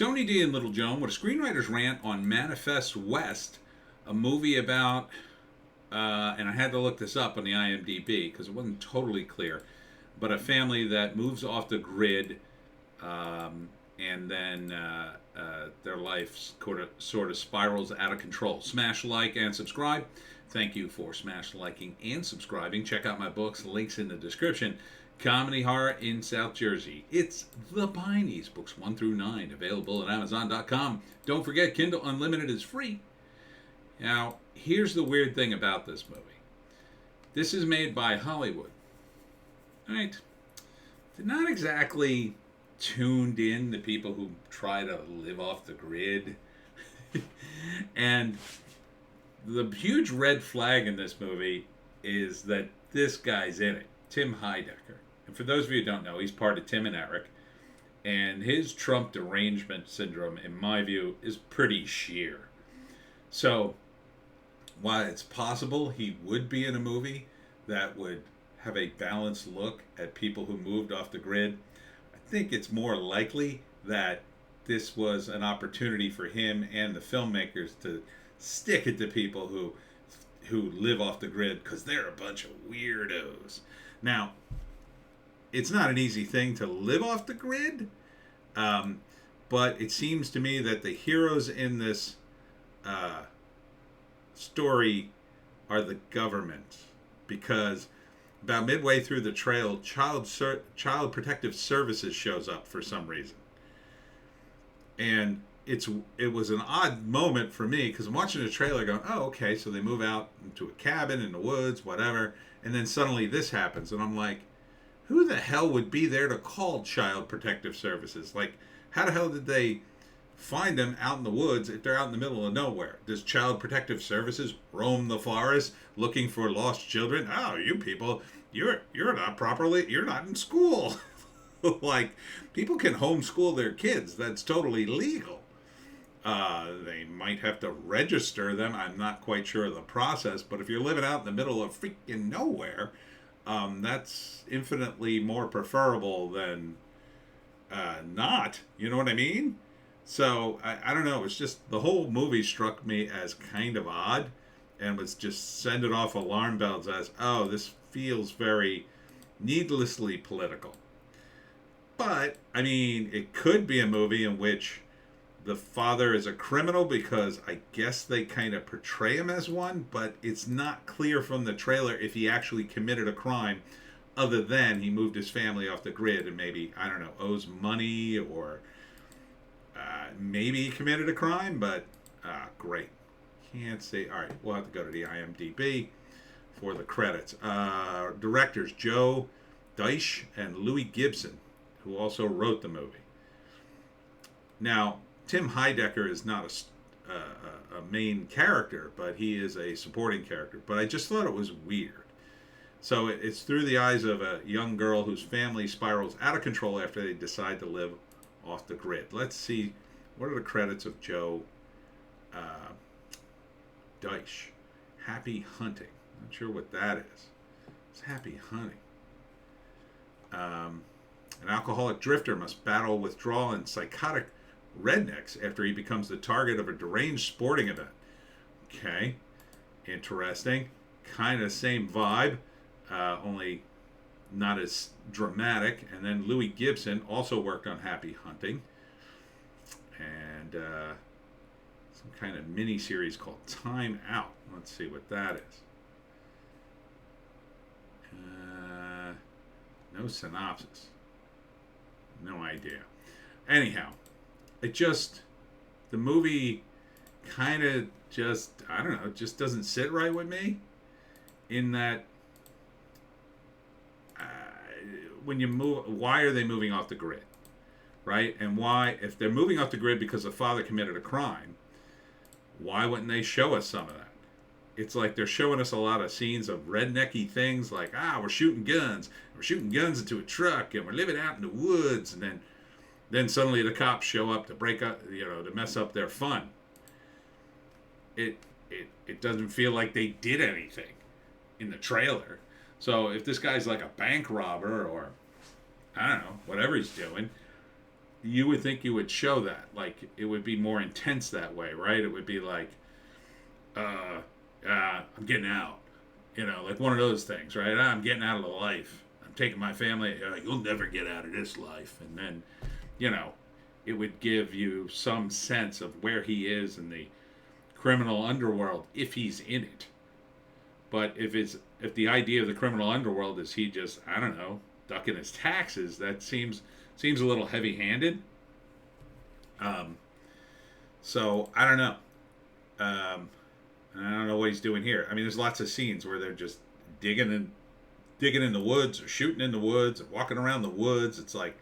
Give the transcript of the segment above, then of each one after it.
Tony D and Little Joan with a screenwriter's rant on Manifest West, a movie about, and I had to look this up on the IMDb because it wasn't totally clear, but a family that moves off the grid, and then their life sort of spirals out of control. Smash like and subscribe. Thank you for smash liking and subscribing. Check out my books, links in the description. Comedy Horror in South Jersey. It's The Pineys, books 1 through 9, available at Amazon.com. Don't forget, Kindle Unlimited is free. Now, here's the weird thing about this movie. This is made by Hollywoke. Right? They're not exactly tuned in to people who try to live off the grid. And the huge red flag in this movie is that this guy's in it, Tim Heidecker. And for those of you who don't know, he's part of Tim and Eric. And his Trump derangement syndrome, in my view, is pretty sheer. So, while it's possible he would be in a movie that would have a balanced look at people who moved off the grid, I think it's more likely that this was an opportunity for him and the filmmakers to stick it to people who live off the grid, because they're a bunch of weirdos. Now, it's not an easy thing to live off the grid, but it seems to me that the heroes in this story are the government, because about midway through the trail, Child Protective Services shows up for some reason. And it was an odd moment for me, because I'm watching the trailer going, oh, okay, so they move out into a cabin in the woods, whatever, and then suddenly this happens, and I'm like, who the hell would be there to call Child Protective Services? Like, how the hell did they find them out in the woods if they're out in the middle of nowhere? Does Child Protective Services roam the forest looking for lost children? Oh, you people, you're not in school. Like, people can homeschool their kids. That's totally legal. They might have to register them. I'm not quite sure of the process, but if you're living out in the middle of freaking nowhere, that's infinitely more preferable than not. You know what I mean? So, I don't know. It's just, the whole movie struck me as kind of odd, and was just sending off alarm bells as, oh, this feels very needlessly political. But, I mean, it could be a movie in which the father is a criminal, because I guess they kind of portray him as one, but it's not clear from the trailer if he actually committed a crime, other than he moved his family off the grid and maybe, I don't know, owes money, or maybe he committed a crime, but great. Can't say. All right, we'll have to go to the IMDb for the credits. Directors Joe Deitch and Louis Gibson, who also wrote the movie. Now, Tim Heidecker is not a main character, but he is a supporting character. But I just thought it was weird. So it's through the eyes of a young girl whose family spirals out of control after they decide to live off the grid. Let's see, what are the credits of Joe Deitch? Happy Hunting. Not sure what that is. It's Happy Hunting. An alcoholic drifter must battle withdrawal and psychotic rednecks after he becomes the target of a deranged sporting event. Okay, interesting. Kind of same vibe, only not as dramatic. And then Louis Gibson also worked on Happy Hunting, and some kind of mini series called Time Out. Let's see what that is. No synopsis. No idea. Anyhow, the movie kind of just, I don't know, it just doesn't sit right with me, in that when you move, why are they moving off the grid, right? And why, if they're moving off the grid because the father committed a crime, why wouldn't they show us some of that? It's like they're showing us a lot of scenes of rednecky things, like, we're shooting guns into a truck, and we're living out in the woods, and then suddenly the cops show up to break up, to mess up their fun. It doesn't feel like they did anything in the trailer. So if this guy's like a bank robber, or I don't know, whatever he's doing, you would think you would show that. Like, it would be more intense that way, right? It would be like, I'm getting out. Like one of those things, right? I'm getting out of the life. I'm taking my family. You'll never get out of this life. And then, you know, it would give you some sense of where he is in the criminal underworld if he's in it. But if the idea of the criminal underworld is he just, I don't know, ducking his taxes, that seems a little heavy-handed. So I don't know. I don't know what he's doing here. I mean, there's lots of scenes where they're just digging in the woods or shooting in the woods or walking around the woods. It's like,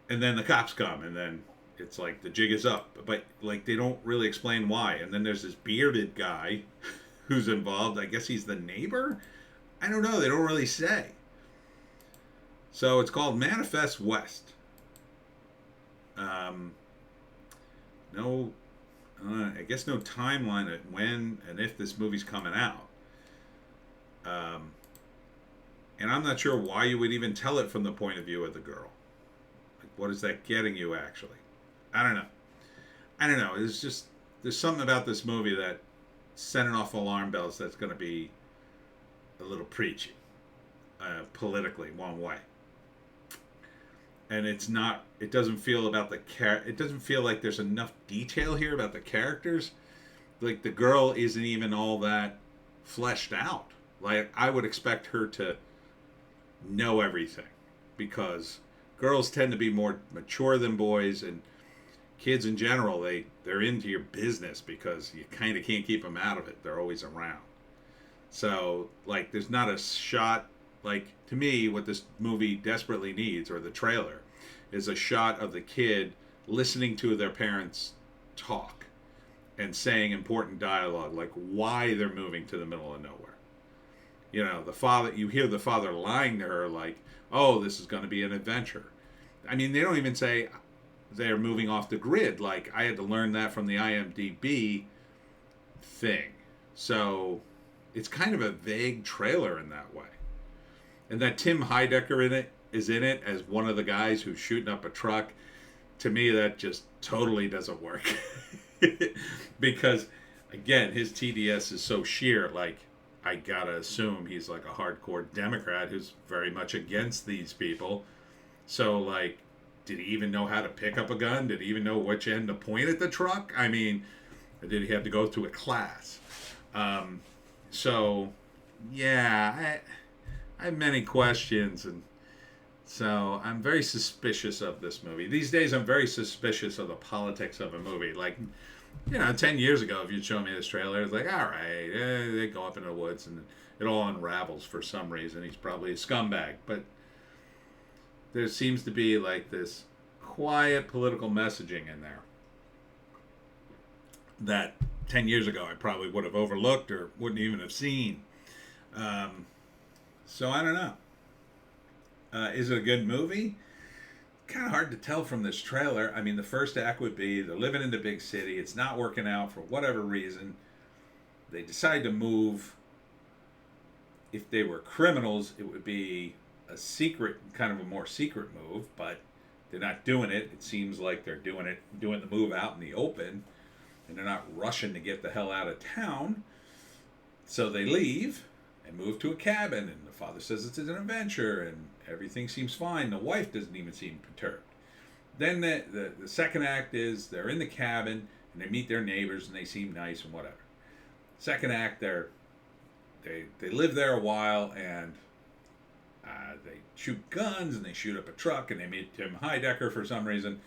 and then the cops come, and then it's like the jig is up. But like they don't really explain why. And then there's this bearded guy who's involved. I guess he's the neighbor. I don't know. They don't really say. So it's called Manifest West. No, I guess no timeline at when and if this movie's coming out. And I'm not sure why you would even tell it from the point of view of the girl. Like, what is that getting you, actually? I don't know. There's something about this movie that sending off alarm bells that's going to be a little preachy, politically, one way. And it doesn't feel like there's enough detail here about the characters. Like, the girl isn't even all that fleshed out. Like, I would expect her to know everything, because girls tend to be more mature than boys, and kids in general, they're into your business because you kind of can't keep them out of it. They're always around. So, like, there's not a shot. Like, to me, what this movie desperately needs, or the trailer, is a shot of the kid listening to their parents talk and saying important dialogue, like why they're moving to the middle of nowhere. You hear the father lying to her, like, oh, this is going to be an adventure. I mean, they don't even say they're moving off the grid. Like, I had to learn that from the IMDb thing. So it's kind of a vague trailer in that way. And that Tim Heidecker is in it as one of the guys who's shooting up a truck. To me, that just totally doesn't work. Because, again, his TDS is so sheer. Like, I gotta assume he's like a hardcore Democrat who's very much against these people. So, like, did he even know how to pick up a gun? Did he even know which end to point at the truck? I mean, did he have to go through a class? So, yeah, I have many questions, and so I'm very suspicious of this movie. These days, I'm very suspicious of the politics of a movie. Like, 10 years ago, if you'd show me this trailer, it's like, all right, they go up in the woods, and it all unravels for some reason. He's probably a scumbag. But there seems to be, like, this quiet political messaging in there that 10 years ago I probably would have overlooked or wouldn't even have seen. So I don't know. Is it a good movie? Kind of hard to tell from this trailer. I mean, the first act would be they're living in the big city. It's not working out for whatever reason. They decide to move. If they were criminals, it would be a secret, kind of a more secret move, but they're not doing it. It seems like they're doing the move out in the open, and they're not rushing to get the hell out of town. So they leave and move to a cabin, and the father says it's an adventure, and everything seems fine. The wife doesn't even seem perturbed. Then the second act is they're in the cabin, and they meet their neighbors, and they seem nice and whatever. Second act, they live there a while, and they shoot guns, and they shoot up a truck, and they meet Tim Heidecker for some reason.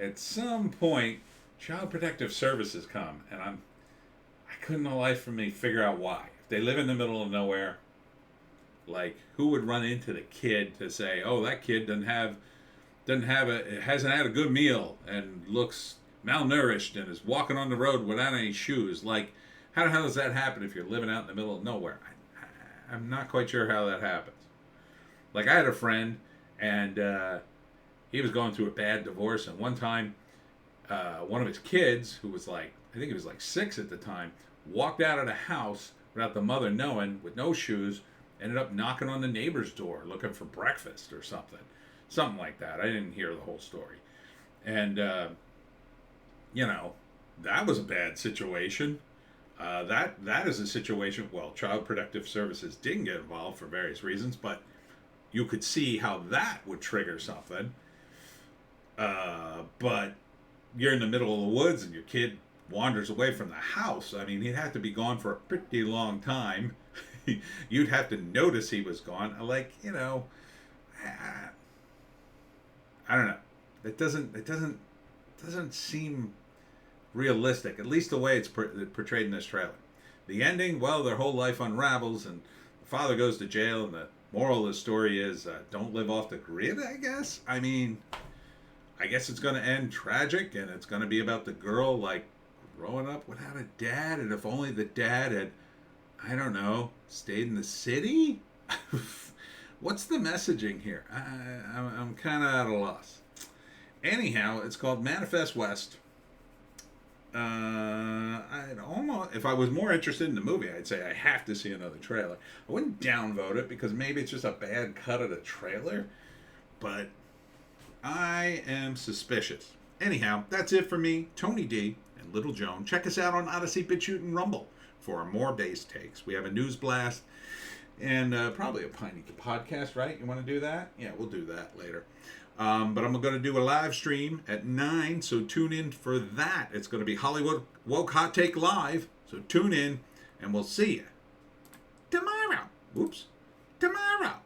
At some point, Child Protective Services come, and I couldn't for the life of me figure out why. If they live in the middle of nowhere, like, who would run into the kid to say, oh, that kid hasn't had a good meal and looks malnourished and is walking on the road without any shoes? Like, how the hell does that happen if you're living out in the middle of nowhere? I'm not quite sure how that happens. Like, I had a friend, and he was going through a bad divorce, and one time, one of his kids, who was like, I think he was like 6 at the time, walked out of the house without the mother knowing, with no shoes, ended up knocking on the neighbor's door looking for breakfast or something. something like that. I didn't hear the whole story, and you know, that was a bad situation. That is a situation. Well, Child Protective Services didn't get involved for various reasons, but you could see how that would trigger something. But you're in the middle of the woods and your kid wanders away from the house. I mean, he'd have to be gone for a pretty long time. You'd have to notice he was gone. Like, I don't know. It doesn't seem realistic. At least the way it's portrayed in this trailer. The ending, well, their whole life unravels, and the father goes to jail, and the moral of the story is don't live off the grid. I guess. I mean, I guess it's going to end tragic, and it's going to be about the girl like growing up without a dad, and if only the dad had, I don't know, stayed in the city. What's the messaging here? I'm kind of at a loss. Anyhow, it's called Manifest West. I'd almost, if I was more interested in the movie, I'd say I have to see another trailer. I wouldn't downvote it because maybe it's just a bad cut of the trailer, but I am suspicious. Anyhow, that's it for me, Tony D and Little Joan. Check us out on Odysee, Bitchute, and Rumble for more base takes. We have a news blast and probably a Piney podcast, right? You want to do that? Yeah, we'll do that later. But I'm going to do a live stream at 9, so tune in for that. It's going to be Hollywoke Hot Take Live, so tune in, and we'll see you tomorrow. Tomorrow.